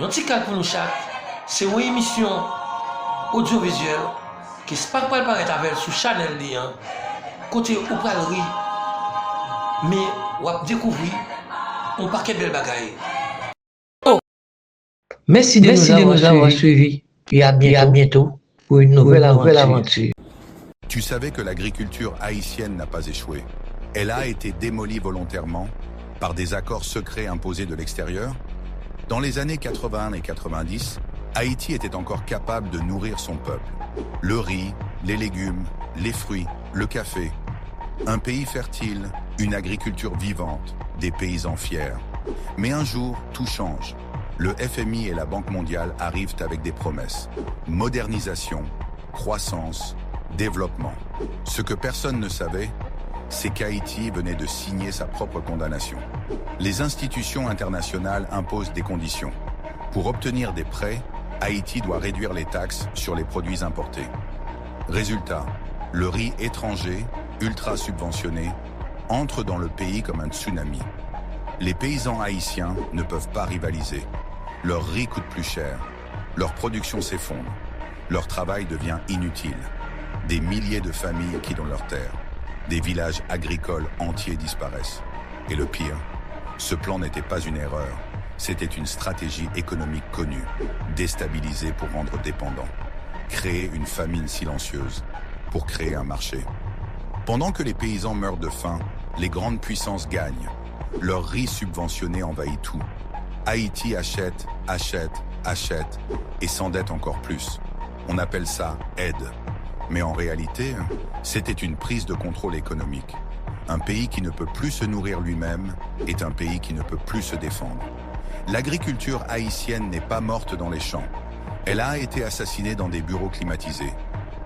Un petit cas pour nous chaque, c'est une émission audiovisuelle qui se passe pas paraître avec sur Chanel liant côté ou pas le riz mais on va découvrir un paquet de belles bagailles. Merci de nous avoir suivis et à bientôt pour une nouvelle aventure. Tu savais que l'agriculture haïtienne n'a pas échoué. Elle a été démolie volontairement par des accords secrets imposés de l'extérieur. Dans les années 81 et 90, Haïti était encore capable de nourrir son peuple. Le riz, les légumes, les fruits, le café. Un pays fertile, une agriculture vivante, des paysans fiers. Mais un jour, tout change. Le FMI et la Banque mondiale arrivent avec des promesses. Modernisation, croissance, développement. Ce que personne ne savait, c'est qu'Haïti venait de signer sa propre condamnation. Les institutions internationales imposent des conditions. Pour obtenir des prêts, Haïti doit réduire les taxes sur les produits importés. Résultat, le riz étranger, ultra subventionné, entre dans le pays comme un tsunami. Les paysans haïtiens ne peuvent pas rivaliser. Leur riz coûte plus cher, leur production s'effondre, leur travail devient inutile. Des milliers de familles quittent leurs terres. Des villages agricoles entiers disparaissent. Et le pire, ce plan n'était pas une erreur, c'était une stratégie économique connue, déstabiliser pour rendre dépendant, créer une famine silencieuse pour créer un marché. Pendant que les paysans meurent de faim, les grandes puissances gagnent. Leur riz subventionné envahit tout. Haïti achète et s'endette encore plus. On appelle ça aide. Mais en réalité, c'était une prise de contrôle économique. Un pays qui ne peut plus se nourrir lui-même est un pays qui ne peut plus se défendre. L'agriculture haïtienne n'est pas morte dans les champs. Elle a été assassinée dans des bureaux climatisés,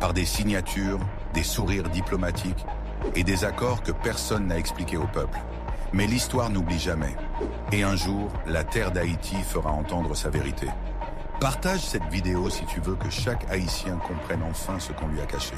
par des signatures, des sourires diplomatiques et des accords que personne n'a expliqués au peuple. Mais l'histoire n'oublie jamais. Et un jour, la terre d'Haïti fera entendre sa vérité. Partage cette vidéo si tu veux que chaque Haïtien comprenne enfin ce qu'on lui a caché.